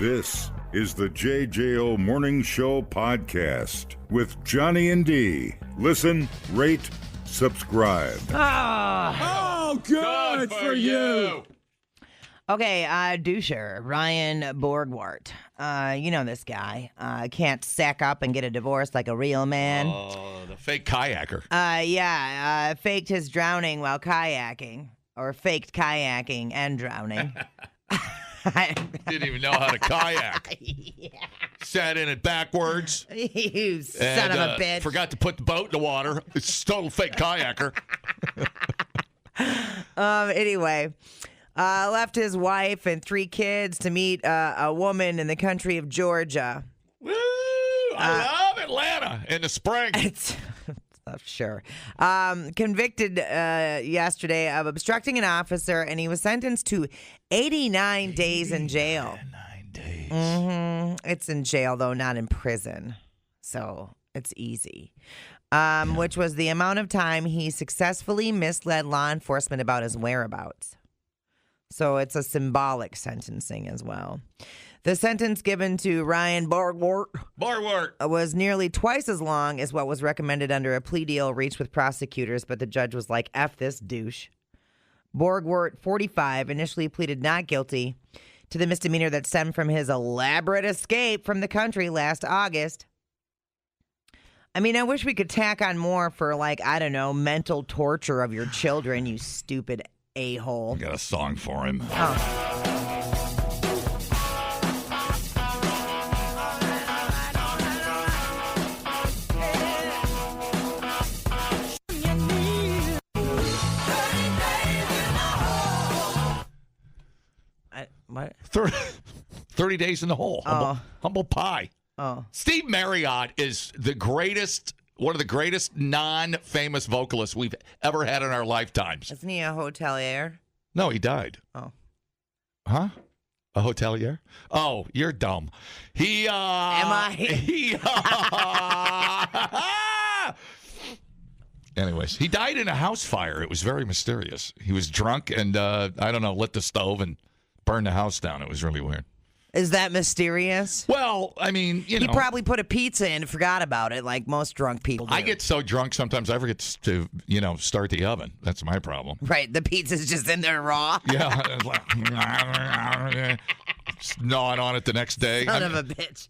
This is the JJO Morning Show podcast with Johnny and D. Listen, rate, subscribe. Oh, good for you. Okay, Doucher, Ryan Borgwart. You know this guy. Can't sack up and get a divorce like a real man. Oh, the fake kayaker. Faked his drowning while kayaking. Or faked kayaking and drowning. Didn't even know how to kayak. Yeah. Sat in it backwards. You son of a bitch. Forgot to put the boat in the water. It's a total fake kayaker. Anyway, left his wife and 3 kids to meet a woman in the country of Georgia. Woo! I love Atlanta in the spring. It's sure. Convicted yesterday of obstructing an officer, and he was sentenced to 89 days in jail. 9 days. It's in jail, though, not in prison. So it's easy. Which was the amount of time he successfully misled law enforcement about his whereabouts. So it's a symbolic sentencing as well. The sentence given to Ryan Borgwart was nearly twice as long as what was recommended under a plea deal reached with prosecutors, but the judge was like, F this douche. Borgwart, 45, initially pleaded not guilty to the misdemeanor that stemmed from his elaborate escape from the country last August. I mean, I wish we could tack on more for, mental torture of your children, you stupid a-hole. I got a song for him. Oh. What? 30 days in the hole. Humble pie. Oh. Steve Marriott is one of the greatest non-famous vocalists we've ever had in our lifetimes. Isn't he a hotelier? No, he died. Oh. Huh? A hotelier? Oh, you're dumb. Am I? Anyways, he died in a house fire. It was very mysterious. He was drunk and, lit the stove and burned the house down. It was really weird. Is that mysterious? Well, I mean, He probably put a pizza in and forgot about it, like most drunk people do. I get so drunk sometimes I forget to, start the oven. That's my problem. Right, the pizza's just in there raw. Yeah, it's like gnawing on it the next day. Son of a bitch.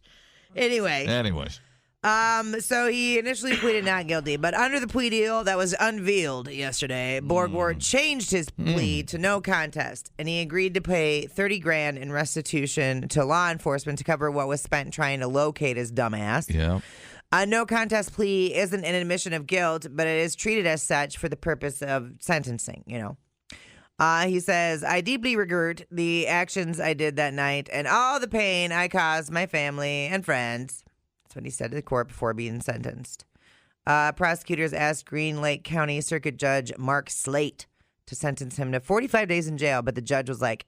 Anyways. So he initially pleaded not guilty, but under the plea deal that was unveiled yesterday, Borgwart changed his plea to no contest, and he agreed to pay $30,000 in restitution to law enforcement to cover what was spent trying to locate his dumbass. Yeah. A no contest plea isn't an admission of guilt, but it is treated as such for the purpose of sentencing, He says, I deeply regret the actions I did that night and all the pain I caused my family and friends. That's what he said to the court before being sentenced. Prosecutors asked Green Lake County Circuit Judge Mark Slate to sentence him to 45 days in jail, but the judge was like,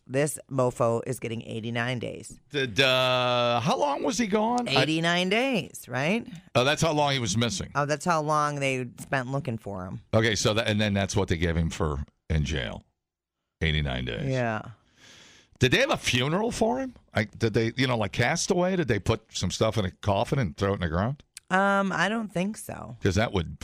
this mofo is getting 89 days. How long was he gone? 89 days, right? Oh, that's how long he was missing. Oh, that's how long they spent looking for him. Okay, so and then that's what they gave him in jail, 89 days. Yeah. Did they have a funeral for him? Did they, like Castaway? Did they put some stuff in a coffin and throw it in the ground? I don't think so. Because that would,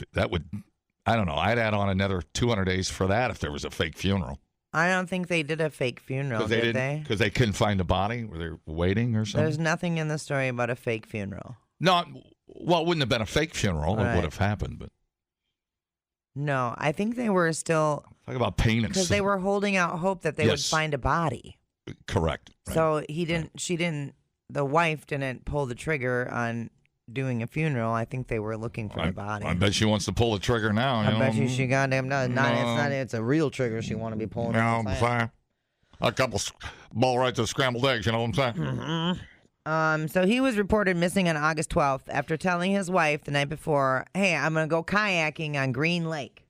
I don't know. I'd add on another 200 days for that if there was a fake funeral. I don't think they did a fake funeral, did they? Because they couldn't find the body? Were they waiting or something? There's nothing in the story about a fake funeral. No, well, it wouldn't have been a fake funeral. Right. It would have happened, but. No, I think they were still. Talk about pain and. Because they were holding out hope that they would find a body. Correct. Right. So the wife didn't pull the trigger on doing a funeral. I think they were looking for the body. I bet she wants to pull the trigger now. I bet she goddamn does. It's a real trigger she want to be pulling. I'm saying. A couple ball right to scrambled eggs, you know what I'm saying? Mm-hmm. So he was reported missing on August 12th after telling his wife the night before, hey, I'm going to go kayaking on Green Lake,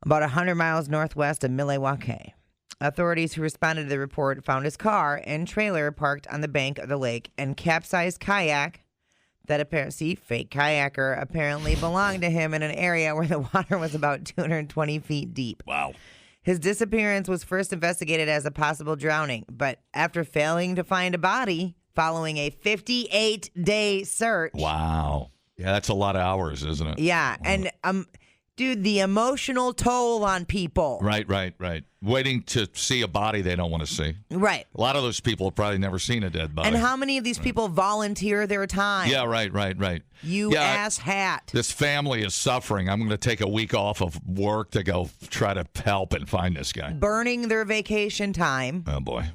about 100 miles northwest of Milwaukee. Authorities who responded to the report found his car and trailer parked on the bank of the lake and capsized kayak that fake kayaker apparently belonged to him in an area where the water was about 220 feet deep. Wow. His disappearance was first investigated as a possible drowning, but after failing to find a body following a 58-day search. Wow. Yeah, that's a lot of hours, isn't it? Yeah, and dude, the emotional toll on people. Right. Waiting to see a body they don't want to see. Right. A lot of those people have probably never seen a dead body. And how many of these people volunteer their time? Yeah, right. You ass hat. This family is suffering. I'm going to take a week off of work to go try to help and find this guy. Burning their vacation time. Oh, boy.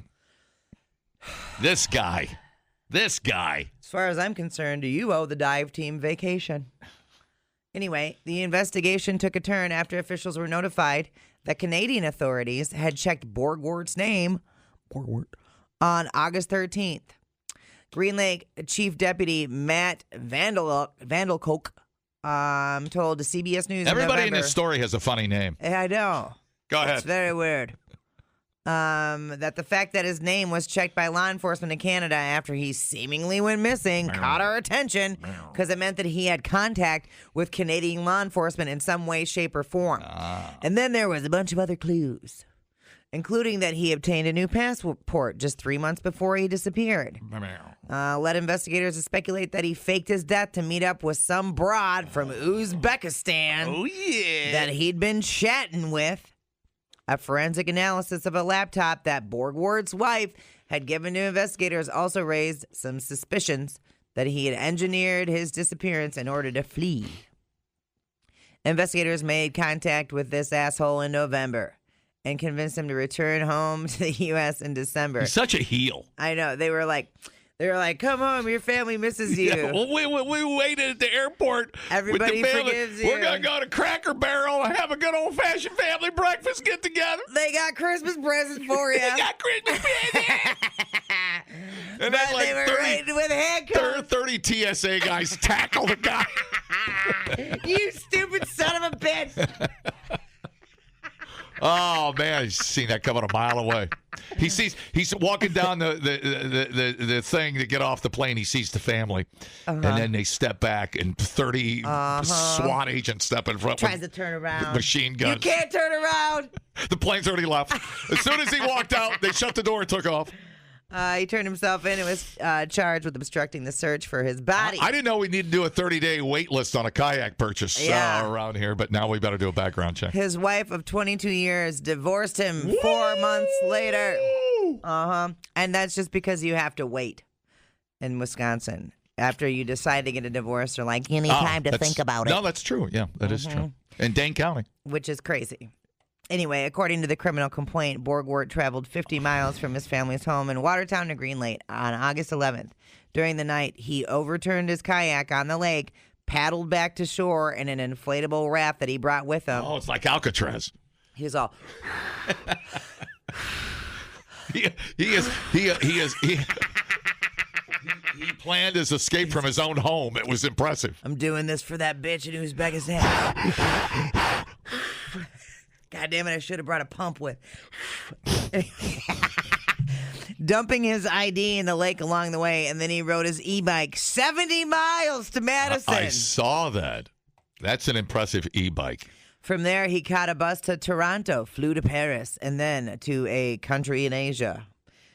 This guy. As far as I'm concerned, you owe the dive team vacation. Anyway, the investigation took a turn after officials were notified that Canadian authorities had checked Borgwart's name on August 13th. Green Lake Chief Deputy Matt Vandelkoek told CBS News Everybody in November, this story has a funny name. I know. Go ahead. It's very weird. That the fact that his name was checked by law enforcement in Canada after he seemingly went missing caught our attention because it meant that he had contact with Canadian law enforcement in some way, shape, or form. And then there was a bunch of other clues, including that he obtained a new passport just 3 months before he disappeared. Led investigators to speculate that he faked his death to meet up with some broad from Uzbekistan that he'd been chatting with. A forensic analysis of a laptop that Borgwart's wife had given to investigators also raised some suspicions that he had engineered his disappearance in order to flee. Investigators made contact with this asshole in November and convinced him to return home to the U.S. in December. He's such a heel. I know. They were like, come home, your family misses you. Yeah, well, we waited at the airport. Everybody with the family. forgives you. We're going to go to Cracker Barrel and have a good old-fashioned family breakfast get-together. They got Christmas presents for you. They got Christmas presents. And but then, like, they were raided with handcuffs. 30 TSA guys tackle the guy. You stupid son of a bitch. Oh man, he's seen that coming a mile away. He's walking down the thing to get off the plane. He sees the family, and then they step back, and 30 SWAT agents step in front. Tries to turn around. Machine guns. You can't turn around. The plane's already left. As soon as he walked out, they shut the door and took off. He turned himself in and was charged with obstructing the search for his body. I didn't know we needed to do a 30-day wait list on a kayak purchase around here, but now we better do a background check. His wife of 22 years divorced him 4 months later. And that's just because you have to wait in Wisconsin. After you decide to get a divorce, they're like, you need time to think about it. No, that's true. Yeah, that is true. In Dane County. Which is crazy. Anyway, according to the criminal complaint, Borgwart traveled 50 miles from his family's home in Watertown to Green Lake on August 11th. During the night, he overturned his kayak on the lake, paddled back to shore in an inflatable raft that he brought with him. Oh, it's like Alcatraz. He was all... He planned his escape from his own home. It was impressive. I'm doing this for that bitch in Uzbekistan. God damn it, I should have brought a pump with. Dumping his ID in the lake along the way, and then he rode his e-bike 70 miles to Madison. I saw that. That's an impressive e-bike. From there, he caught a bus to Toronto, flew to Paris, and then to a country in Asia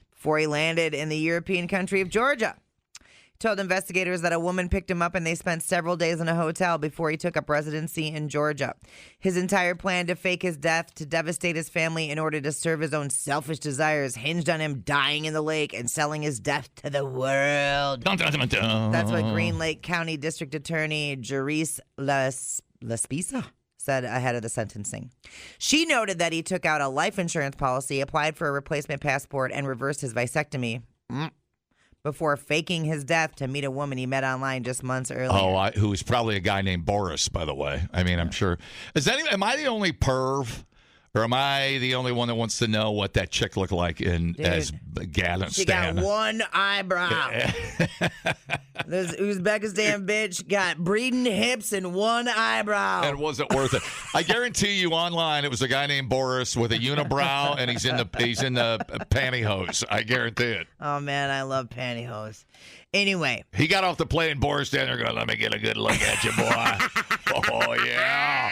before he landed in the European country of Georgia. He told investigators that a woman picked him up and they spent several days in a hotel before he took up residency in Georgia. His entire plan to fake his death, to devastate his family in order to serve his own selfish desires, hinged on him dying in the lake and selling his death to the world. Dun, dun, dun, dun. That's what Green Lake County District Attorney Jerice Laspisa said ahead of the sentencing. She noted that he took out a life insurance policy, applied for a replacement passport, and reversed his vasectomy before faking his death to meet a woman he met online just months earlier. Who was probably a guy named Boris, by the way. I mean, I'm sure. Am I the only perv? Or am I the only one that wants to know what that chick looked like as Afghanistan? She got one eyebrow. This Uzbekistan bitch got breeding hips and one eyebrow. And was it worth it? I guarantee you online it was a guy named Boris with a unibrow and he's in the pantyhose. I guarantee it. Oh man, I love pantyhose. Anyway. He got off the plane, Boris down there going, let me get a good look at you, boy. Oh yeah.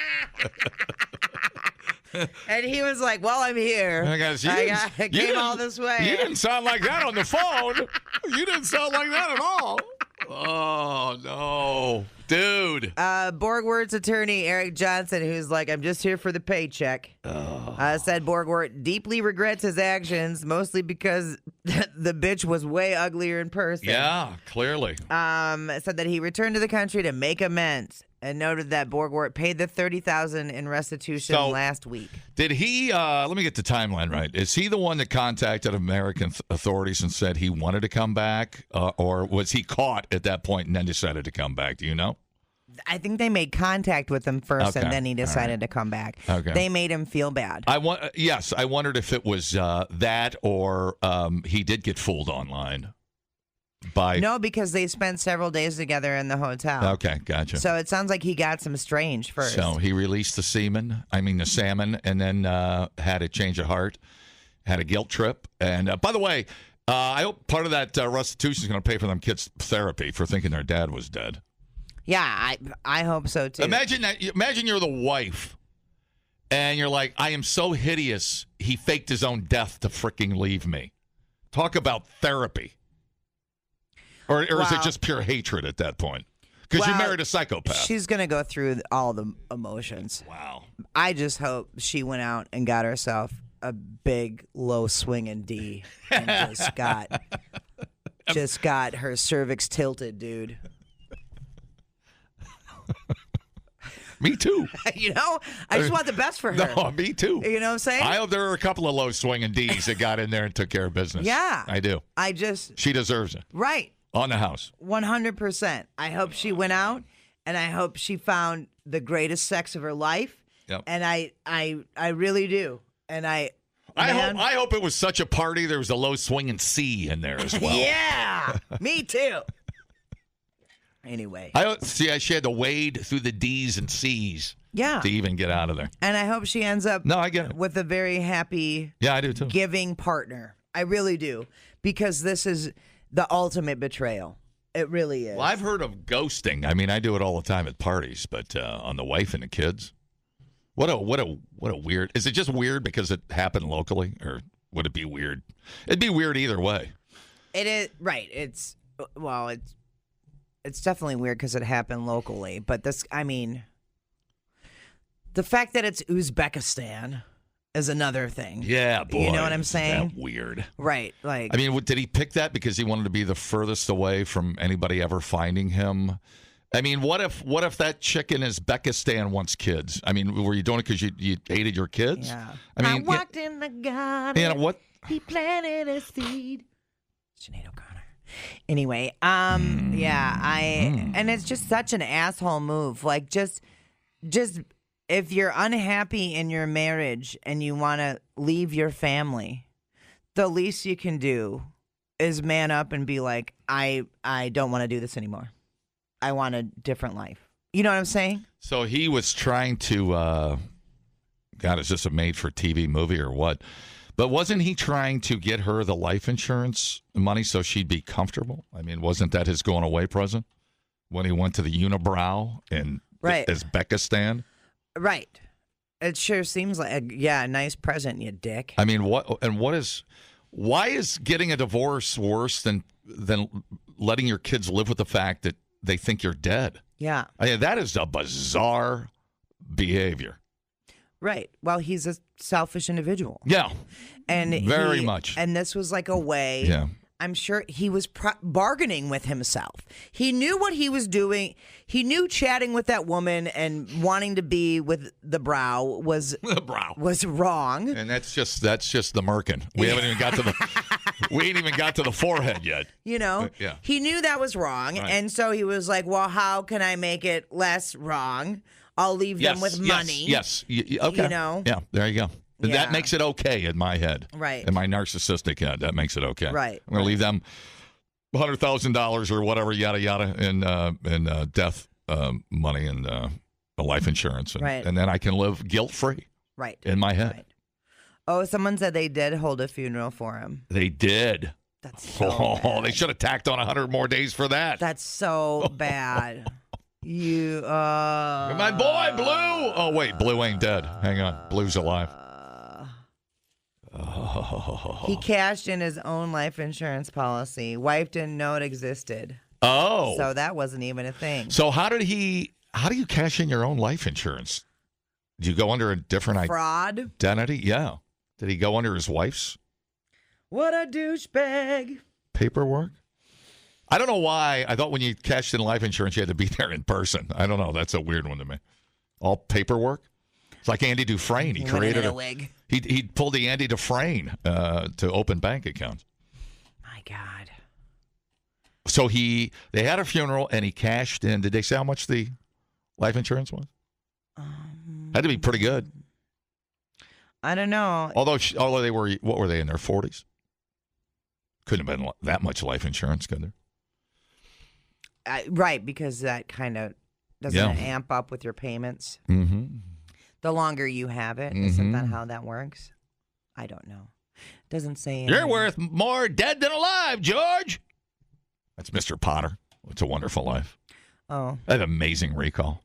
And he was like, well, I'm here. I came all this way. You didn't sound like that on the phone. You didn't sound like that at all. Oh, no. Dude. Borgwart's attorney, Eric Johnson, who's like, I'm just here for the paycheck, said Borgwart deeply regrets his actions, mostly because the bitch was way uglier in person. Yeah, clearly. Said that he returned to the country to make amends and noted that Borgwart paid the $30,000 in restitution last week. Did he, let me get the timeline right. Is he the one that contacted American authorities and said he wanted to come back? Or was he caught at that point and then decided to come back? Do you know? I think they made contact with him first, and then he decided to come back. Okay. They made him feel bad. Yes, I wondered if it was that or he did get fooled online. No, because they spent several days together in the hotel. Okay, gotcha. So it sounds like he got some strange first. So he released the salmon, and then had a change of heart, had a guilt trip. And by the way, I hope part of that restitution is going to pay for them kids' therapy for thinking their dad was dead. Yeah, I hope so too. Imagine you're the wife, and you're like, I am so hideous, he faked his own death to freaking leave me. Talk about therapy. Or is it just pure hatred at that point? Because you married a psychopath. She's going to go through all the emotions. Wow. I just hope she went out and got herself a big, low swinging D and just got her cervix tilted, dude. Me too. I just want the best for her. No, me too. You know what I'm saying? I hope there are a couple of low swinging D's that got in there and took care of business. Yeah. I do. She deserves it. Right. On the house. 100%. I hope she went out, and I hope she found the greatest sex of her life. Yep. And I really do. And I hope it was such a party there was a low swinging C in there as well. Yeah. Me too. Anyway. She had to wade through the D's and C's to even get out of there. And I hope she ends up I get it. with a very happy, I do too, giving partner. I really do. Because this is the ultimate betrayal. It really is. Well, I've heard of ghosting. I mean, I do it all the time at parties, but on the wife and the kids. What a weird. Is it just weird because it happened locally, or would it be weird? It'd be weird either way. It is right. It's definitely weird because it happened locally, but the fact that it's Uzbekistan is another thing. Yeah, boy. You know what I'm saying? That weird. Right. Like, I mean, did he pick that because he wanted to be the furthest away from anybody ever finding him? I mean, what if that chick in Uzbekistan wants kids? I mean, were you doing it because you hated your kids? Yeah. I walked in the garden. What? He planted a seed. Sinead O'Connor. Anyway, and it's just such an asshole move. Like, just if you're unhappy in your marriage and you want to leave your family, the least you can do is man up and be like, I don't want to do this anymore. I want a different life. You know what I'm saying? So he was trying to, God, is this a made-for-TV movie or what? But wasn't he trying to get her the life insurance money so she'd be comfortable? I mean, wasn't that his going away present when he went to the Unibrow in Uzbekistan? Right. It sure seems like a nice present, you dick. I mean, why is getting a divorce worse than letting your kids live with the fact that they think you're dead? Yeah. I mean, that is a bizarre behavior. Right. Well, he's a selfish individual. Yeah. And very much. And this was like a way. Yeah. I'm sure he was bargaining with himself. He knew what he was doing. He knew chatting with that woman and wanting to be with the brow was wrong. And that's just the merkin. We ain't even got to the forehead yet. You know. Yeah. He knew that was wrong, right. And so he was like, "Well, how can I make it less wrong? I'll leave them with money." Yes. Okay. You know. Yeah. There you go. Yeah. That makes it okay in my head. Right. In my narcissistic head, that makes it okay. Right. I'm going to leave them $100,000 or whatever, yada, yada, in death money and the life insurance. And then I can live guilt-free. Right. In my head. Right. Oh, someone said they did hold a funeral for him. They did. That's so bad. They should have tacked on 100 more days for that. That's so bad. My boy, Blue. Oh, wait. Blue ain't dead. Hang on. Blue's alive. He cashed in his own life insurance policy. Wife didn't know it existed. Oh. So that wasn't even a thing. So how do you cash in your own life insurance? Do you go under a different Fraud? identity? Yeah. Did he go under his wife's What a douchebag. paperwork? I don't know why. I thought when you cashed in life insurance, you had to be there in person. I don't know. That's a weird one to me. All paperwork. It's like Andy Dufresne. He created a wig. He pulled the Andy Dufresne to open bank accounts. My God. So they had a funeral and he cashed in. Did they say how much the life insurance was? Had to be pretty good. I don't know. Although they were, what were they in their 40s? Couldn't have been that much life insurance, could there? Right, because that kind of doesn't amp up with your payments. Mm-hmm. The longer you have it, isn't that how that works? I don't know. Doesn't say anything. You're worth more dead than alive, George. That's Mr. Potter. It's a Wonderful Life. Oh. I have amazing recall.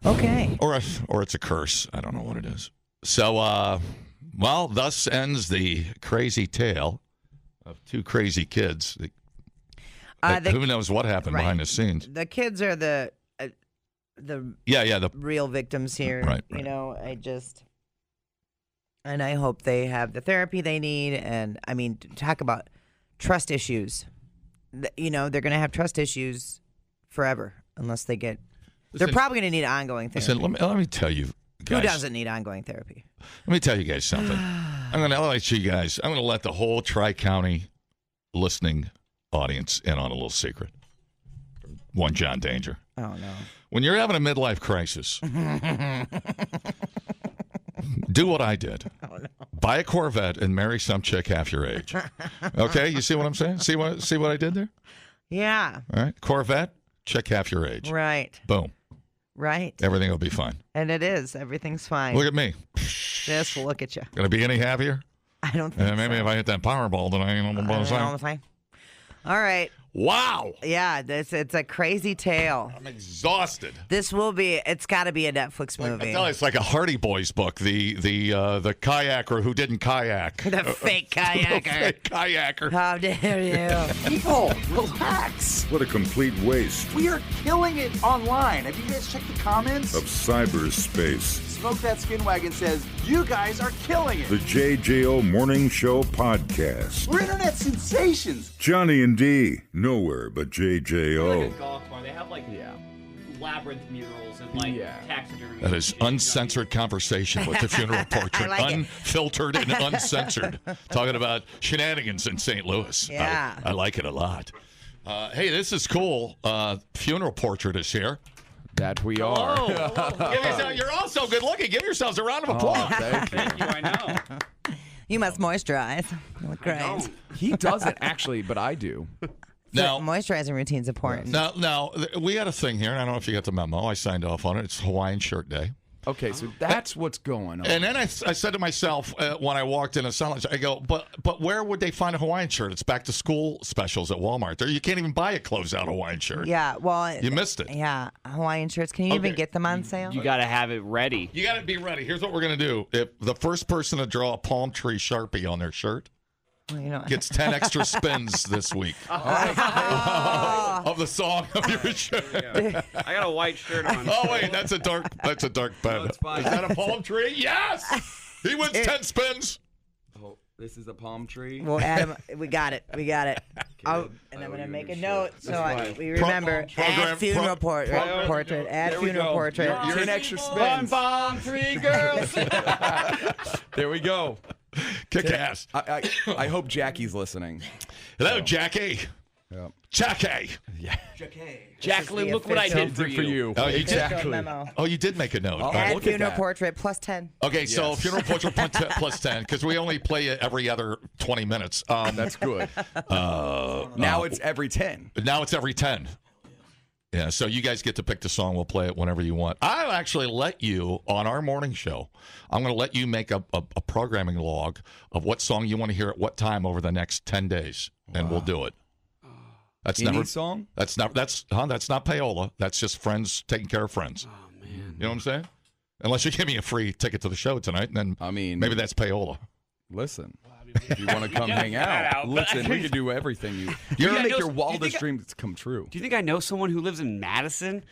Okay. Or it's a curse. I don't know what it is. So, thus ends the crazy tale of two crazy kids. Who knows what happened behind the scenes? The kids are the the real victims here. Right. You know, and I hope they have the therapy they need. And I mean, talk about trust issues. You know, they're going to have trust issues forever unless they get. They're probably going to need ongoing therapy. Listen, let me tell you, guys. Who doesn't need ongoing therapy? Let me tell you guys something. I'm going to let the whole Tri-County listening audience in on a little secret. One John Danger. Oh, no. When you're having a midlife crisis, do what I did. Oh, no. Buy a Corvette and marry some chick half your age. Okay? You see what I'm saying? See what I did there? Yeah. All right. Corvette, chick half your age. Right. Boom. Right. Everything will be fine. And it is. Everything's fine. Look at me. Just look at you. Gonna be any happier? I don't think Maybe so. if I hit that Powerball tonight, All fine. All right. Wow. Yeah, it's a crazy tale. I'm exhausted. It's got to be a Netflix movie. I tell you, it's like a Hardy Boys book. The kayaker who didn't kayak. The fake kayaker. The fake kayaker. How dare you? People, relax. What a complete waste We are killing it online. Have you guys checked the comments? of cyberspace. Smoke That Skin Wagon says, you guys are killing it. The JJO Morning Show Podcast. We're internet sensations. Johnny and D, nowhere but JJO. Like a golf bar. They have labyrinth murals and taxidermy. That is uncensored conversation with the funeral portrait. like it. Unfiltered and uncensored. Talking about shenanigans in St. Louis. Yeah. I like it a lot. Hey, this is cool. Funeral portrait is here. That we are. You're also good looking. Give yourselves a round of applause. Thank you, I know. You must moisturize. You look great. He doesn't actually, but I do. Now, Moisturizing routine's important. now, we had a thing here, and I don't know if you got the memo. I signed off on it. It's Hawaiian Shirt Day. Okay, so that's what's going on. And then I said to myself when I walked in a silence, I go, but where would they find a Hawaiian shirt? It's back to school specials at Walmart. There, you can't even buy a closed-out Hawaiian shirt. Yeah, well, You missed it. Yeah, Hawaiian shirts. Can you even get them on sale? You got to have it ready. You got to be ready. Here's what we're going to do. If the first person to draw a palm tree Sharpie on their shirt Well, you know, gets 10 extra spins this week of the song of your shirt. I got a white shirt on. Oh, wait, that's a dark pen. Is that a palm tree? Yes! He wins 10 spins. Oh, this is a palm tree. well, Adam, we got it. And I'm gonna make a note so we remember. Add funeral portrait. Add funeral portrait. You're 10 extra spins. Palm tree girls. There we go. Kick ass. I hope Jackie's listening. Hello, Jackie. Yep. Jackie. Jacqueline, look what I did for you. Oh, you did. Exactly. Memo. Oh, you did make a note. All right. Add look at funeral that. portrait plus 10. Okay, so Yes. funeral portrait plus 10 because we only play it every other 20 minutes. That's good. Now it's every 10. Now it's every 10. Yeah, so you guys get to pick the song. We'll play it whenever you want. I'll actually let you, on our morning show, I'm going to let you make a programming log of what song you want to hear at what time over the next 10 days, and we'll do it. That's Any never song? That's not payola. That's just friends taking care of friends. Oh man. You know what I'm saying? Unless you give me a free ticket to the show tonight, then maybe that's payola. Listen. If you want to come hang out, listen, we can do everything. You're going to make your wildest dreams come true. Do you think I know someone who lives in Madison?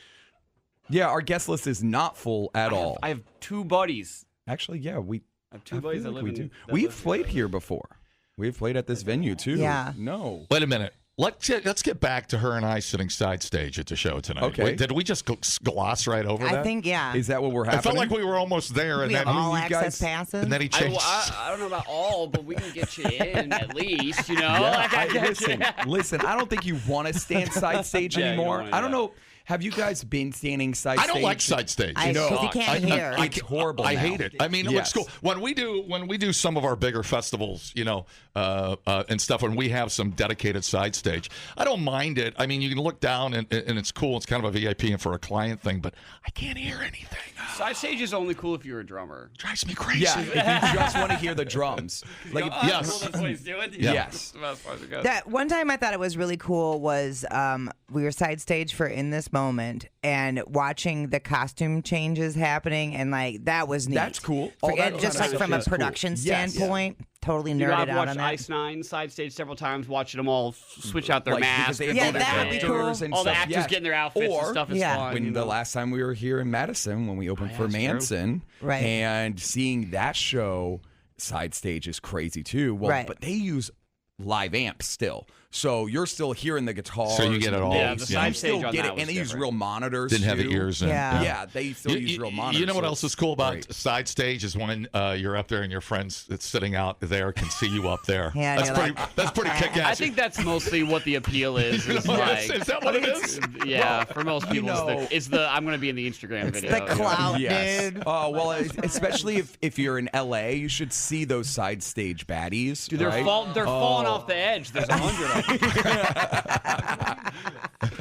Yeah, our guest list is not full at all. I have 2 buddies. Actually, yeah, I have 2 buddies that live in. We've played here before. We've played at this venue, too. Yeah. No. Wait a minute. Let's get back to her and I sitting side stage at the show tonight. Okay. Wait, did we just gloss right over that? I think, yeah. Is that what we're I happening? felt like we were almost there, and we then have all access passes. and then he changed. I don't know about all, but we can get you in at least, you know? Yeah, listen, I don't think you want to stand side stage anymore. I don't know. Have you guys been standing side stage? I don't like side stage. Because you can't hear. It's horrible. I now. hate it. I mean, it's cool when we do some of our bigger festivals, and stuff. When we have some dedicated side stage, I don't mind it. I mean, you can look down and it's cool. It's kind of a VIP and for a client thing, but I can't hear anything. Side stage is only cool if you're a drummer. Drives me crazy. Yeah, if you just want to hear the drums. Like, yes. Cool, that's what he's doing. Yes. That one time I thought it was really cool was we were side stage for In This Moment and watching the costume changes happening, and like that was neat. That's cool. Just like from a production standpoint, totally nerded out on that. Ice Nine side stage several times, watching them all switch out their masks. Yeah, that would be cool. All the actors getting their outfits and stuff is fun. When the last time we were here in Madison, when we opened for Manson, right, and seeing that show side stage is crazy too. Well, but they use live amps still. So you're still hearing the guitar. So you get it all. Yeah, the side stage still on get that it, was and they use different. real monitors. Didn't have too. the ears in. Yeah, they still use real monitors. You know what else is cool about great. side stage is when you're up there and your friends that's sitting out there can see you up there. Yeah, that's pretty kick-ass. I think that's mostly what the appeal is. Is that what it is? Yeah, for most people, it's the I'm going to be in the Instagram video. The clout, dude. Oh, well, especially if you're in LA, you should see those side stage baddies. Dude, they're falling off the edge. There's 100 of them.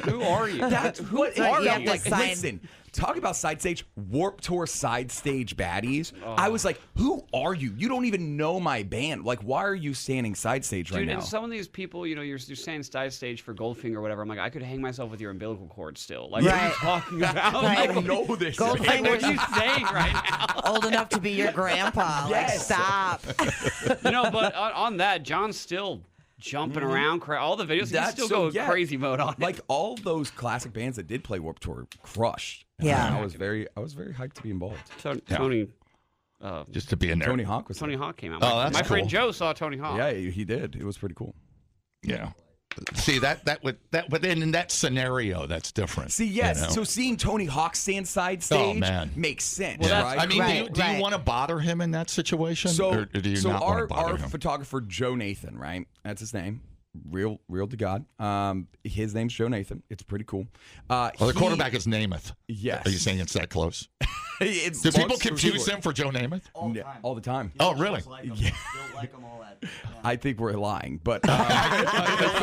Who are you? Who are you? Like, listen, talk about side stage, Warped Tour side stage baddies. I was like, who are you? You don't even know my band. Like, why are you standing side stage right now? Dude, and some of these people, you're standing side stage for Goldfinger or whatever. I'm like, I could hang myself with your umbilical cord still. Like, what are you talking about? I don't know this. Goldfinger, what are you saying right now? Old enough to be your grandpa. Yes. Like, stop. But on that, John's still jumping around. All the videos, he still go crazy mode on it. Like all those classic bands that did play Warped Tour crushed. Yeah. And I was very hyped to be involved. Tony, just to be in there. Tony Hawk was Tony there. Hawk came out. Oh, that's my friend cool. Joe saw Tony Hawk. Yeah, he did. It was pretty cool. Yeah. See that in that scenario, that's different. See, yes. So seeing Tony Hawk stand side stage makes sense, right? I mean, do you want to bother him in that situation? Or do you not want to bother our him? photographer Joe Nathan, right? That's his name. Real to God. His name's Joe Nathan. It's pretty cool. The quarterback is Namath. Yes. Are you saying it's that close? Do people confuse him for Joe Namath? All the time. Oh, really? I think we're lying, but I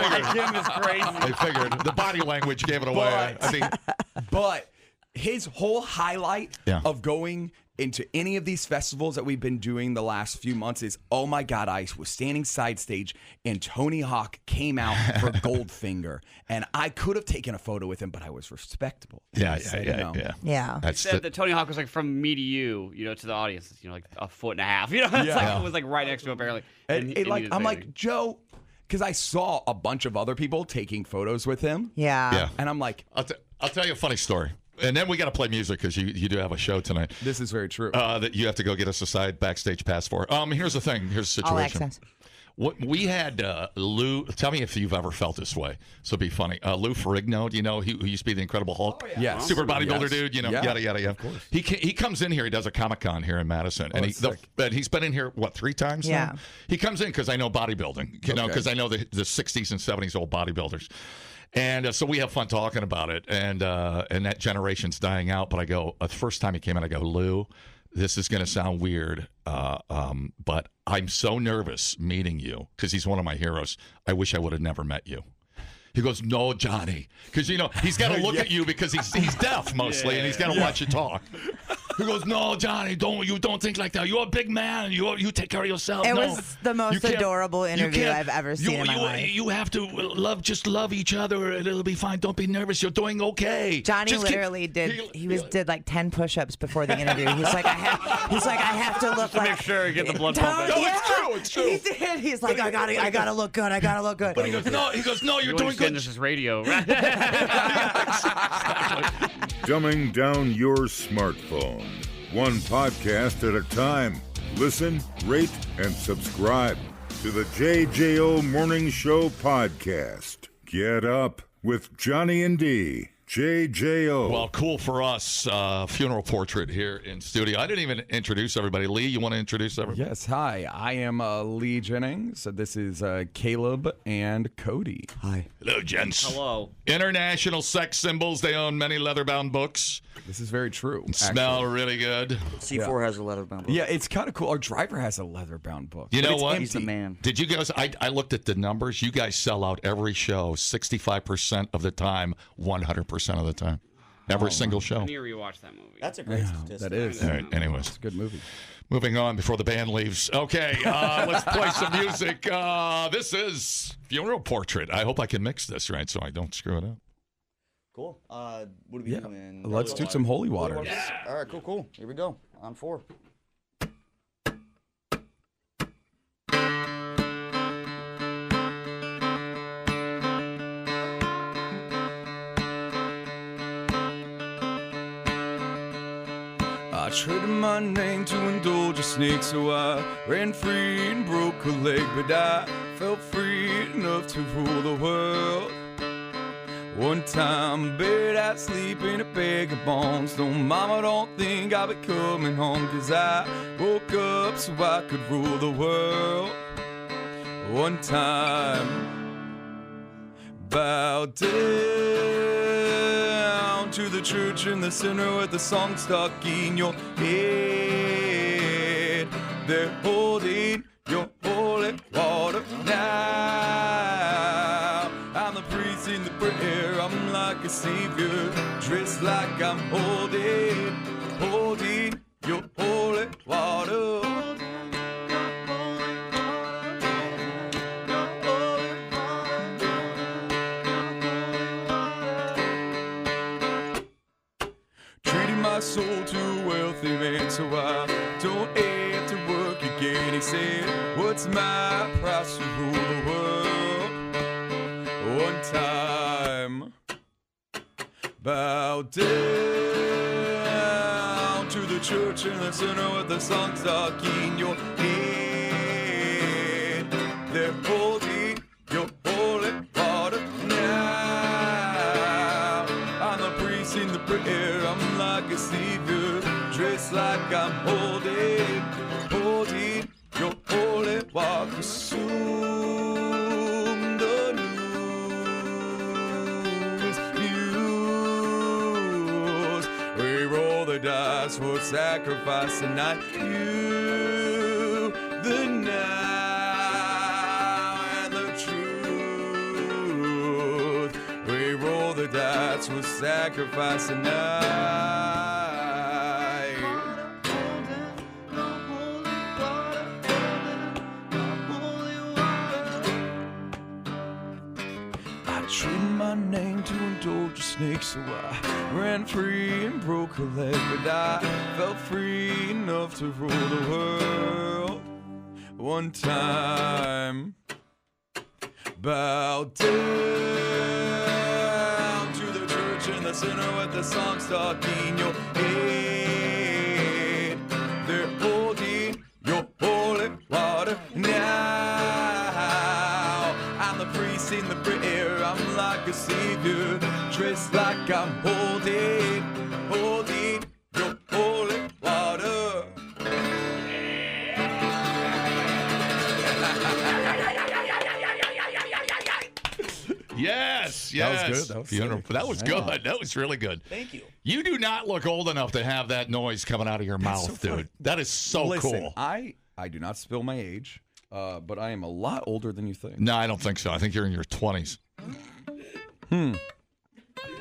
figured the body language gave it away. But his whole highlight of going into any of these festivals that we've been doing the last few months is, oh my God, I was standing side stage and Tony Hawk came out for Goldfinger, and I could have taken a photo with him, but I was respectable. Yeah. It said that Tony Hawk was like from me to you, to the audience, like a foot and a half. It was like right next to him barely. I'm like, Joe, because I saw a bunch of other people taking photos with him. Yeah. And I'm like, I'll tell you a funny story. And then we got to play music because you do have a show tonight. This is very true. That you have to go get us a backstage pass for. Here's the thing. Here's the situation. All access. What we had Lou. Tell me if you've ever felt this way. So it'd be funny. Lou Ferrigno, who used to be the Incredible Hulk? Oh, yeah. Yes. Super bodybuilder dude. Yada yada. Of course. He comes in here. He does a Comic-Con here in Madison, and he's been in here 3 times now? Yeah. He comes in because I know bodybuilding. Because I know the 60s and 70s old bodybuilders. And so we have fun talking about it, and that generation's dying out. But I go, the first time he came in, I go, Lou, this is going to sound weird, but I'm so nervous meeting you because he's one of my heroes. I wish I would have never met you. He goes, no, Johnny, because he's got to look at you because he's deaf mostly, and he's got to watch you talk. He goes, no, Johnny, you don't think like that. You're a big man. You take care of yourself. It no, was the most adorable interview I've ever seen in my life. You have to love each other, and it'll be fine. Don't be nervous. You're doing okay. Johnny literally did like 10 push-ups before the interview. He's like, I have to look like. Make sure you get the blood pumping. No, it's true. He did. He's like, I gotta look good. But he goes, no, you're doing good. This is radio. Dumbing down your smartphone. One podcast at a time. Listen, rate, and subscribe to the JJO Morning Show podcast. Get up with Johnny and D. JJO. Well, cool for us. Funeral portrait here in studio. I didn't even introduce everybody. Lee, you want to introduce everybody? Yes, hi. I am Lee Jennings. This is Caleb and Cody. Hi. Hello, gents. Hello. International sex symbols. They own many leather-bound books. This is very true. Smell really good. C4 has a leather-bound book. Yeah, it's kind of cool. Our driver has a leather-bound book. You know what? He's the man. Did you guys? I looked at the numbers. You guys sell out every show 65% of the time, 100% of the time. Every single show. I need to rewatch that movie. That's a great statistic. That is. All right, anyways. It's a good movie. Moving on before the band leaves. Okay, let's play some music. This is Funeral Portrait. I hope I can mix this right so I don't screw it up. Cool. What are we doing? Let's do some holy water. All right, cool. Here we go. On 4. I traded my name to indulge a snake, so I ran free and broke a leg, but I felt free enough to rule the world. One time, buried I sleep in a bag of bones. No, mama, don't think I'll be coming home, 'cause I woke up so I could rule the world. One time, bow down to the church in the center with the song stuck in your head. They're holding your holy water now. I'm the priest in the prayer. I'm like a savior, dressed like I'm holding your holy water. My soul to a wealthy man, so I don't have to work again. He said, what's my price to rule the world? One time, bow down to the church in the center with the song stuck in your head. They're holding your holy water now. I'm the priest in the prayer. I'm like a savior, dressed like I'm holding your holy water. Soon the news. We roll the dice for sacrifice tonight. You, the now and the truth. We roll the dice for sacrifice tonight. I traded my name to indulge a snake, so I ran free and broke a leg, but I felt free enough to rule the world. One time, bow down to the church in the center with the song stuck in your head. They're holding your holy water now. I'm the priest in the prayer. I'm like a savior, dressed like I'm holding your holy water. Yes. That was good. That was good. That was really good. Thank you. You do not look old enough to have that noise coming out of your mouth, so dude. That is so Listen, cool. I do not spill my age, but I am a lot older than you think. No, I don't think so. I think you're in your 20s.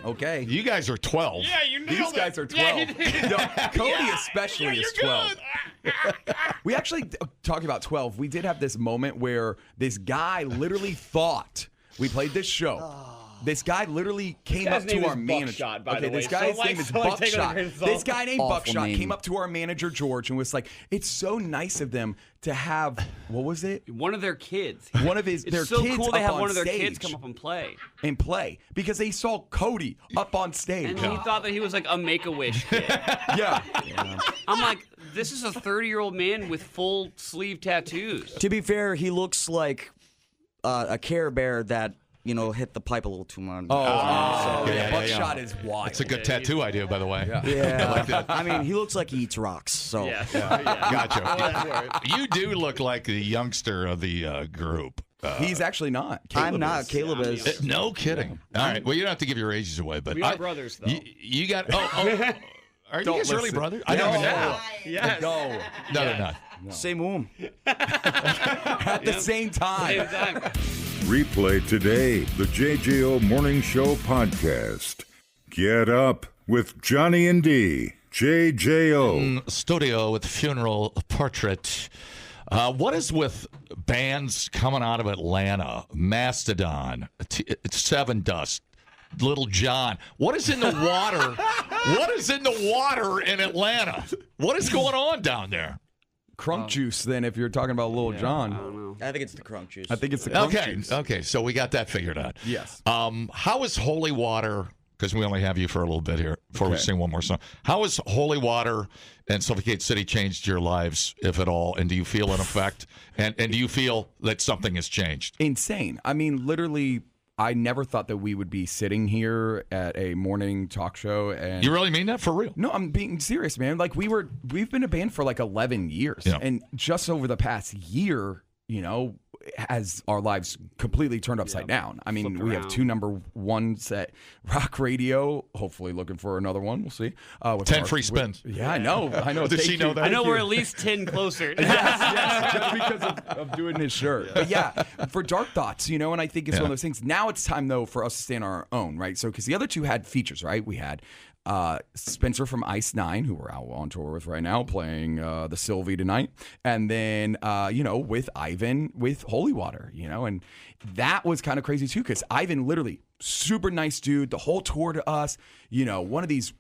Okay. You guys are 12. Yeah, you These guys are 12. No, Cody especially is 12. We actually, talking about 12, we did have this moment where this guy literally thought we played this show. This guy literally came up to our manager. This guy's name is Buckshot. This guy named Buckshot came up to our manager, George, and was like, it's so nice of them to have, what was it? One of their kids. One of their kids It's so cool they have one of their stage kids come up and play. Because they saw Cody up on stage. And he thought that he was like a Make-A-Wish kid. Yeah. I'm like, this is a 30-year-old man with full sleeve tattoos. To be fair, he looks like a Care Bear that hit the pipe a little too much. Buckshot is wild. It's a good tattoo idea, by the way. Yeah. I like that. I mean, he looks like he eats rocks. So Gotcha. You do look like the youngster of the group. He's actually not. I'm not. Caleb is. No kidding. All right. Well, you don't have to give your ages away, but We are brothers, though. You got. Are you guys really brothers? I don't even know. Yes. No. No, they're not. Same womb. At the same time. Replay today the JJO Morning Show podcast. Get up with Johnny and D. JJO. Studio with Funeral Portrait. What is with bands coming out of Atlanta? Mastodon, Seven Dust, Little John. What is in the water? What is in the water in Atlanta? What is going on down there? Crunk juice, then, if you're talking about Lil Jon. I don't know. I think it's the crunk juice. I think it's the crunk juice. Okay, so we got that figured out. Yes. How is Holy Water, because we only have you for a little bit here before we sing one more song. How has Holy Water and Suffocate City changed your lives, if at all? And do you feel an effect? And do you feel that something has changed? Insane. I mean, literally, I never thought that we would be sitting here at a morning talk show. And You really mean that for real? No, I'm being serious, man. Like we've been a band for like 11 years, and just over the past year, has our lives completely turned upside down. I mean, we have 2 number ones at rock radio. Hopefully, looking for another one. We'll see. 10 free spins. I know. Does she know that? I know we're at least 10 closer. yes, just because of doing his shirt. But yeah, for Dark Thoughts, and I think it's one of those things. Now it's time, though, for us to stand on our own, right? So, because the other 2 had features, right? We had Spencer from Ice 9, who we're out on tour with right now, playing the Sylvie tonight. And then, with Ivan with Holy Water, and that was kind of crazy, too, because Ivan literally, super nice dude, the whole tour to us, one of these,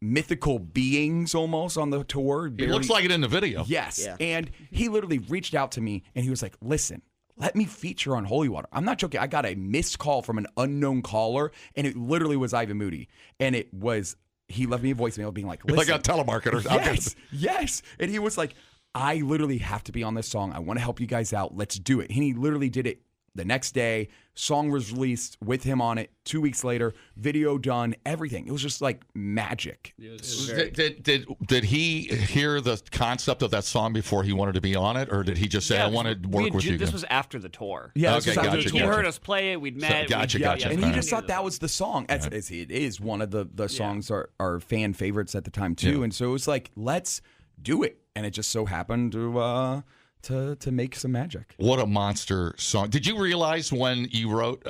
mythical beings almost on the tour. It looks like it in the video. Yes. Yeah. And he literally reached out to me and he was like, listen, let me feature on Holy Water. I'm not joking. I got a missed call from an unknown caller, and it literally was Ivan Moody. And he left me a voicemail being like, listen. Like a telemarketer. Yes. And he was like, I literally have to be on this song. I want to help you guys out. Let's do it. And he literally did it the next day. Song was released with him on it. 2 weeks later, video done, everything. It was just like magic. Did he hear the concept of that song before he wanted to be on it, or did he just say, I want to work with you? This was after the tour. Yeah, okay, gotcha. He heard us play it. We'd met. Gotcha. And he just thought that was the song. As it is one of the songs are fan favorites at the time, too. Yeah. And so it was like, let's do it. And it just so happened to make some magic. What a monster song. Did you realize when you wrote,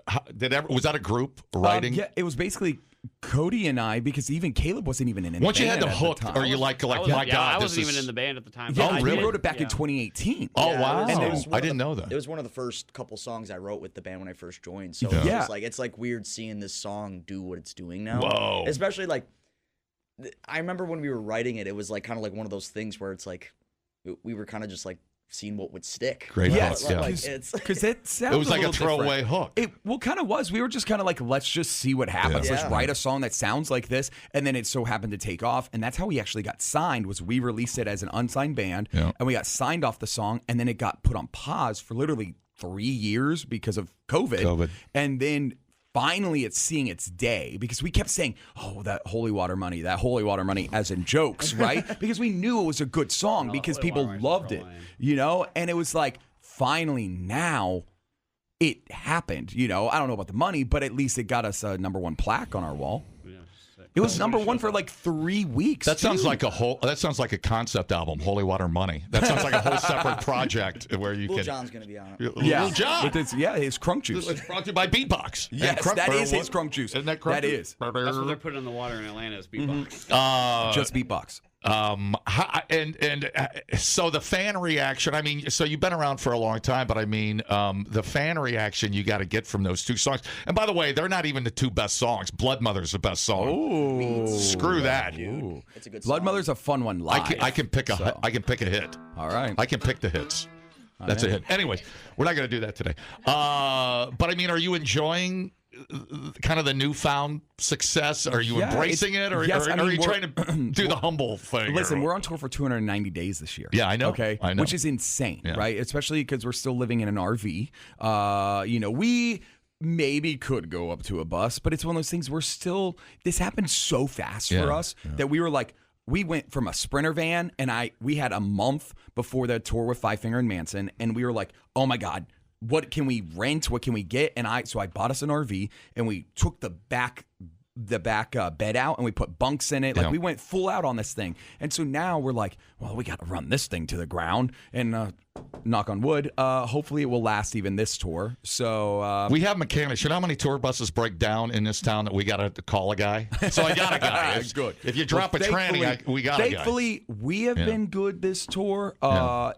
was that a group writing? Yeah, it was basically Cody and I, because even Caleb wasn't even in the Once band you had the at hook, time. or you my God, I this wasn't is... even in the band at the time. Yeah, really? we wrote it back in 2018. Oh, wow. It was I didn't know that. It was one of the first couple songs I wrote with the band when I first joined. So Yeah. it's like weird seeing this song do what it's doing now. Whoa. Especially like, I remember when we were writing it, it was like kind of like one of those things where it's like, we were kind of just like seeing what would stick. Great Yes, hook, yeah. because it sounds It was like a little throwaway different. hook. It kind of was. We were just kind of like, let's just see what happens. Yeah. Let's write a song that sounds like this, and then it so happened to take off. And that's how we actually got signed. Was we released it as an unsigned band, Yeah. and we got signed off the song, and then it got put on pause for literally 3 years because of COVID. And then finally it's seeing its day, because we kept saying, oh, that holy water money, as in jokes, right? Because we knew it was a good song because people loved it, and it was like, finally now it happened, I don't know about the money, but at least it got us a #1 plaque on our wall. It was number one for like 3 weeks. That sounds like a concept album, Holy Water Money. That sounds like a whole separate project where you Lil can. Jon's gonna be on it. Lil Jon. With his crunk juice. It's brought to you by Beatbox. Yes, that is his crunk juice. Isn't that crunk That juice? is. That's what they're putting in the water in Atlanta is beatbox. Just beatbox. So the fan reaction, I mean, so you've been around for a long time, but I mean, the fan reaction you got to get from those two songs. And by the way, they're not even the two best songs. Blood Mother's the best song. Ooh. Screw that, dude. Ooh. It's a good Blood song. Mother's a fun one live. I can pick a hit. All right. I can pick the hits. That's a hit. Anyways, we're not going to do that today. But I mean, are you enjoying kind of the newfound success? Are you embracing it, or, yes, or I mean, are you trying to do the humble thing? Listen, we're on tour for 290 days this year. Yeah, I know. Okay, I know. Which is insane, right? Especially because we're still living in an RV. We maybe could go up to a bus, but it's one of those things. This happened so fast for us that we were like, we went from a Sprinter van, and we had a month before the tour with Five Finger and Manson, and we were like, oh my God, what can we rent? What can we get? And so I bought us an RV, and we took the back bed out, and we put bunks in it. Like we went full out on this thing. And so now we're like, well, we got to run this thing to the ground, and knock on wood, hopefully it will last even this tour. So we have mechanics. You know how many tour buses break down in this town that we got to call a guy? So I got a guy. Good. If you drop a tranny, we got a guy. Thankfully, we have been good this tour.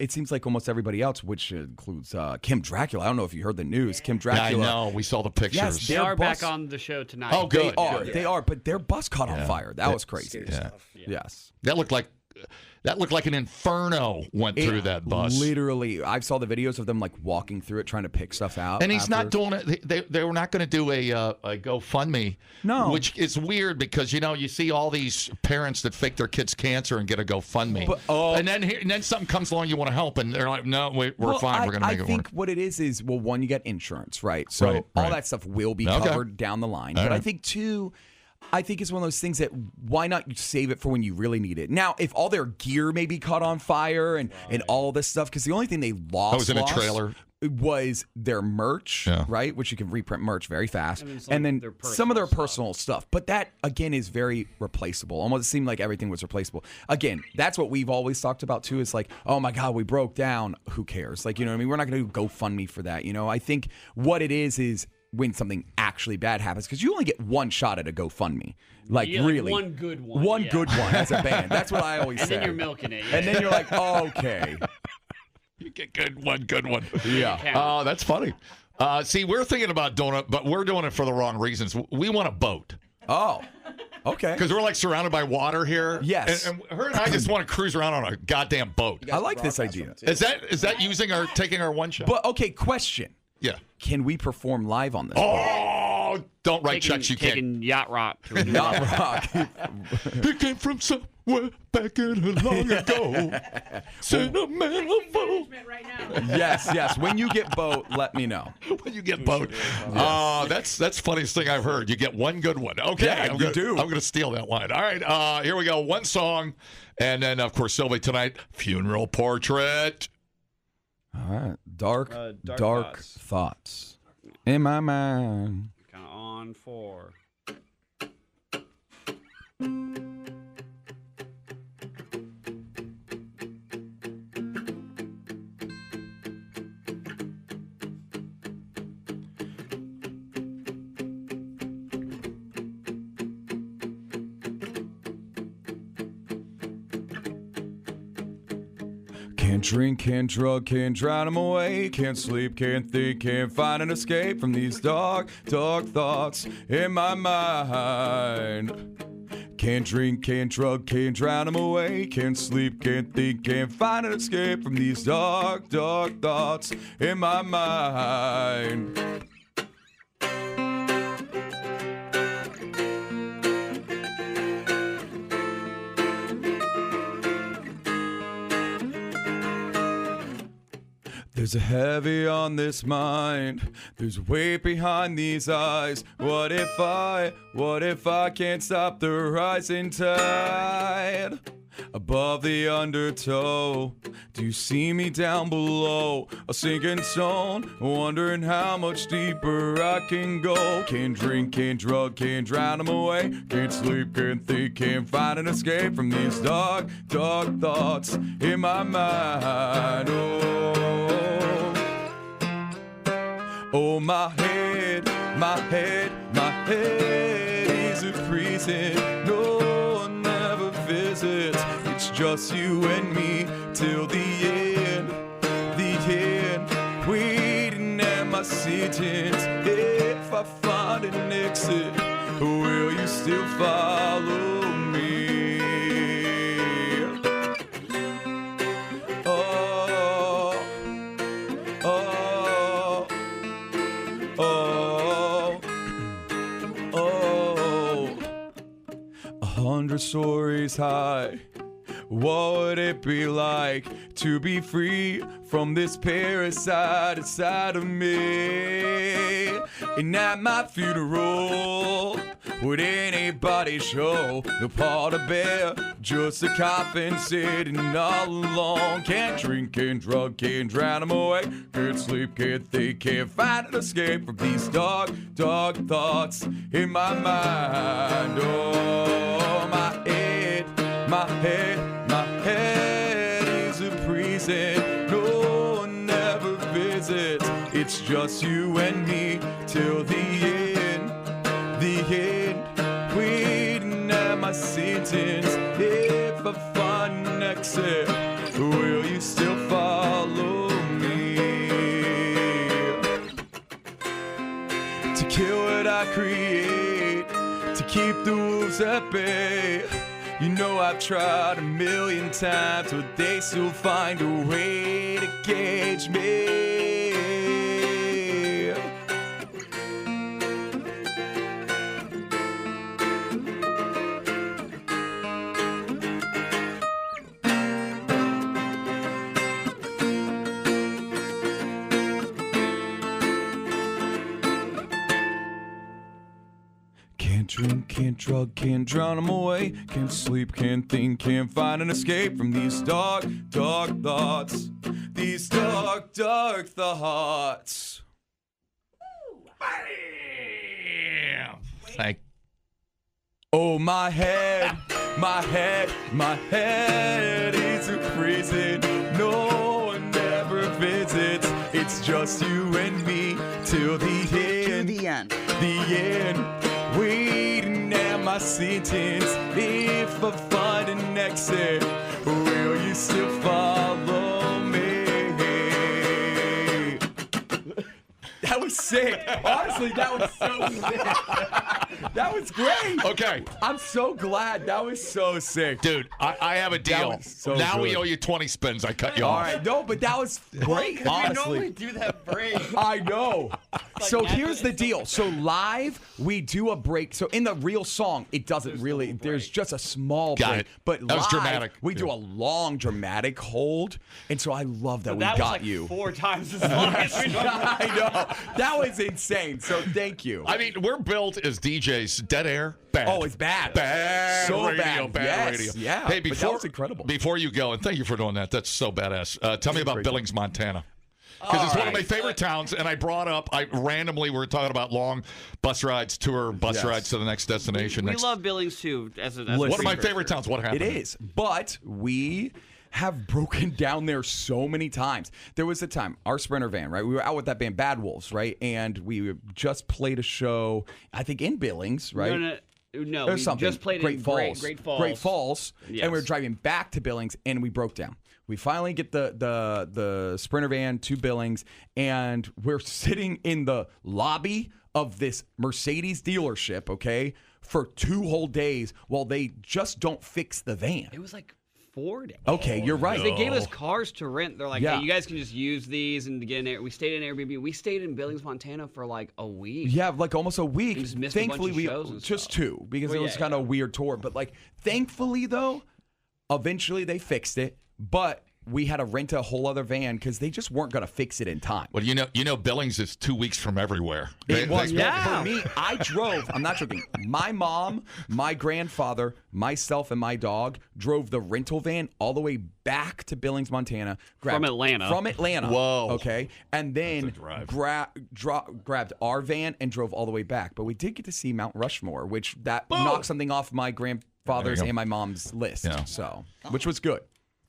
It seems like almost everybody else, which includes Kim Dracula. I don't know if you heard the news. Kim Dracula. Yeah, I know. We saw the pictures. Yes, They are back on the show tonight. Oh, good. They are, but their bus caught on fire. That was crazy. Serious stuff. Yes. That looked like an inferno went through that bus. Literally, I saw the videos of them like walking through it, trying to pick stuff out. And he's not doing it. They were not going to do a GoFundMe. No, which is weird because you see all these parents that fake their kids cancer and get a GoFundMe, and then something comes along you want to help, and they're like, no, we're fine. We're going to make it work. I think what it is one, you get insurance, right? So all that stuff will be covered down the line. But I think two. I think it's one of those things that why not save it for when you really need it? Now, if all their gear maybe caught on fire and all this stuff, because the only thing they lost was in a trailer. Was their merch, right? Which you can reprint merch very fast. And then some of their personal stuff. But that, again, is very replaceable. Almost seemed like everything was replaceable. Again, that's what we've always talked about, too. Is like, oh, my God, we broke down. Who cares? Like, you know what I mean? We're not going to do GoFundMe for that. I think what it is when something actually bad happens, because you only get one shot at a GoFundMe. Like, really. One good one. One good one as a band. That's what I always say. And then you're milking it. And then you're like, oh, okay. You get one good one. Yeah. Oh, that's funny. See, we're thinking about doing it, but we're doing it for the wrong reasons. We want a boat. Oh, okay. Because we're like surrounded by water here. Yes. And her and I just want to cruise around on a goddamn boat. I like this idea. Is that taking our one shot? But, okay, question. Yeah. Can we perform live on this? Oh, don't write checks. You can't. Taking yacht rock. To Yacht rock. It came from somewhere back in long ago. Sentimental boat. Yes. When you get boat, let me know. When you get boat. That's the funniest thing I've heard. You get one good one. Okay. Yeah, you do. I'm going to steal that line. All right. Here we go. One song. And then, of course, Sylvie tonight, Funeral Portrait. All right. Dark thoughts in my mind. Kind of on 4. Can't drink, can't drug, can't drown them away. Can't sleep, can't think, can't find an escape from these dark thoughts in my mind. Can't drink, can't drug, can't drown them away. Can't sleep, can't think, can't find an escape from these dark thoughts in my mind. There's a heavy on this mind. There's weight behind these eyes. What if I can't stop the rising tide? above the undertow? Do you see me down below? A sinking stone, wondering how much deeper I can go. Can't drink, can't drug, can't drown them away. Can't sleep, can't think, can't find an escape from these dark, dark thoughts in my mind. Oh, my head, my head, my head is a prison. No one ever visits. It's just you and me till the end, waiting at my sentence. If I find an exit, will you still follow me? Oh, oh, oh, oh. 100 stories high. What would it be like to be free from this parasite inside of me? And at my funeral, would anybody show the part to bear? Just a coffin sitting all alone. Can't drink, can't drug, can't drown them away. Can't sleep, can't think, can't find an escape from these dark, dark thoughts in my mind. Oh, my head, my head, my head is a prison. No one ever visits. It's just you and me till the end, waiting at my sentence. If I find an exit, will you still follow me? To kill what I create, to keep the wolves at bay. You know I've tried a million times, but they still find a way to cage me. Can't drink, can't drug, can't drown them away. Can't sleep, can't think, can't find an escape from these dark, dark thoughts. These dark, dark thoughts. Bam! Thank. Oh, my head, my head, my head is a prison. No one ever visits. It's just you and me till the end. To the end. The end. Waiting at my sentence. If I find an exit, will you still follow me? That was sick. Honestly, that was so sick. That was great. Okay. I'm so glad. That was so sick. Dude, I have a deal. So now we good. owe you 20 spins. I cut you All off. right. No, but that was great, We honestly. normally do that break. I know. So Like, here's the deal. So live, we do a break. So in the real song, it doesn't really, there's just a small Got break. it. But That was live, dramatic. we do a long dramatic hold. And so I love that we That got was like you. 4 times as long as we normally I know. That was insane. So thank you. I mean, we're built as DJs. Dead air, bad. Oh, it's bad. Bad So radio, bad. bad Yes. radio. Yeah, Hey, but that was incredible. Before you go, and thank you for doing that. That's so badass. Tell me about great Billings, Montana. Because it's one of my right. favorite towns, and I brought up, we were talking about long bus rides, Yes. rides to the next destination. We next, love Billings too. As a one of my precursor. favorite towns. What happened? It is, but we have broken down there so many times. There was a time, our Sprinter van, right? We were out with that band Bad Wolves, right? And we just played a show, I think in Billings, right? No, Or we something. just played Great in Falls. Great Falls. Great Falls. Yes. And we were driving back to Billings, and we broke down. We finally get the Sprinter van to Billings, and we're sitting in the lobby of this Mercedes dealership, okay, for 2 whole days while they just don't fix the van. It was like 4 days. Okay, you're right. They gave us cars to rent. They're like, Yeah. hey, you guys can just use these and get in there. We stayed in Airbnb. We stayed in Billings, Montana for like a week. Yeah, like almost a week. We just missed a bunch Thankfully, of we shows and just stuff. 2 because Well, it was yeah, kind of yeah. a weird tour. But like, thankfully though, eventually they fixed it. But we had to rent a whole other van because they just weren't going to fix it in time. Well, you know, Billings is 2 weeks from everywhere. It was. For me, I drove. I'm not joking. My mom, my grandfather, myself, and my dog drove the rental van all the way back to Billings, Montana. From Atlanta. Whoa. Okay. And then grabbed our van and drove all the way back. But we did get to see Mount Rushmore, which knocked something off my grandfather's and my mom's list. Yeah. So, which was good.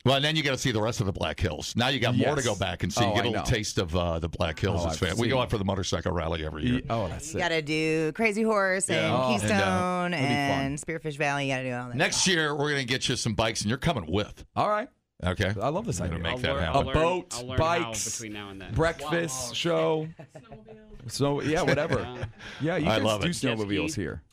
Well, and then you got to see the rest of the Black Hills. Now you got more to go back and see. You get a little taste of the Black Hills. We go out for the motorcycle rally every year. That's You got to do Crazy Horse and Keystone and Spearfish Valley. You got to do all that. Next year, we're going to get you some bikes, and you're coming with. All right. Okay. I love this idea. Make that happen. A boat, I'll learn bikes, between now and then. breakfast show. So yeah, whatever. Yeah, you I guys love do it. snowmobiles here.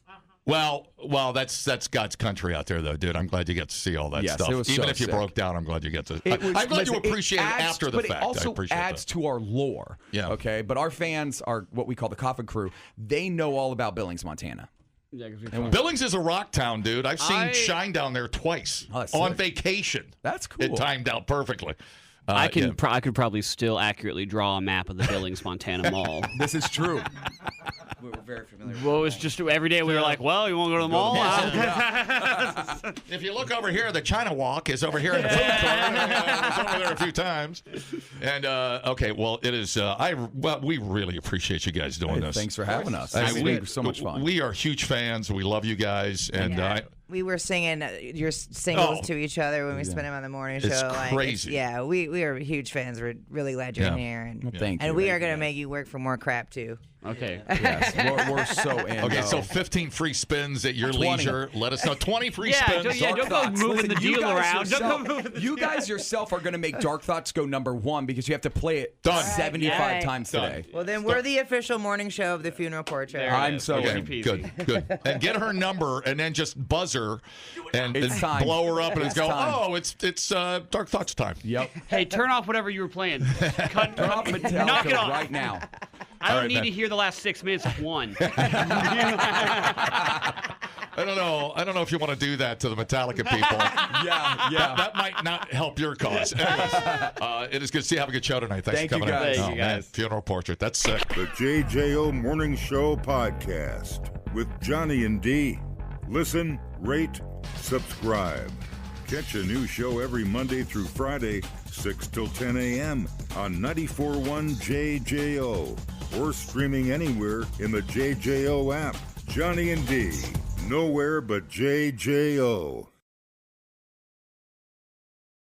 Well, that's God's country out there, though, dude. I'm glad you get to see all that stuff. It was Even so if you sick. broke down, I'm glad you get to. I'm glad you appreciate it after the fact. But it also I appreciate adds that. to our lore. Yeah. Okay. But our fans are what we call the Coffin Crew. They know all about Billings, Montana. Yeah, 'cause Billings is a rock town, dude. I've seen Shine down there twice on vacation. That's cool. It timed out perfectly. I could probably still accurately draw a map of the Billings, Montana Mall. This is true. We're very familiar. Well, it was just every day we were like, well, you want to go to the mall? If you look over here, the China Walk is over here in the food court. I was over there a few times. And okay, well, it is. We really apprate you guys doing this. Thanks for having us. It was so much fun. We are huge fans. We love you guys, and we were singing your singles to each other when we spent them on the morning show. It's crazy. Yeah, we are huge fans. We're really glad you're in here. And, thank you. And we are going to make you work for more crap, too. Okay. Yes, we're so in. Okay, so 15 free spins at your 20. leisure. Let us know. 20 free spins. Don't go moving the deal around. You guys yourself are going to make Dark Thoughts go #1 because you have to play it Done. 75 times today. Well, then we're the official morning show of the Funeral Portrait. I'm so Okay, in. good. And get her number, and then just buzz her, and time. blow her up, and go, time. oh, it's Dark Thoughts time. Yep. Hey, turn off whatever you were playing. Cut Turn off Metallica knock it off. right now. I don't right, need man. to hear the last 6 minutes of one. I don't know if you want to do that to the Metallica people. That might not help your cause. Anyways, it is good to see you. Have a good show tonight. Thanks Thank for coming you, guys. out. Thank you, Man, guys. Funeral Portrait. That's sick. The JJO Morning Show podcast with Johnny and D. Listen, rate, subscribe. Catch a new show every Monday through Friday, 6 till 10 a.m. on 94.1 JJO or streaming anywhere in the JJO app. Johnny and D, nowhere but JJO.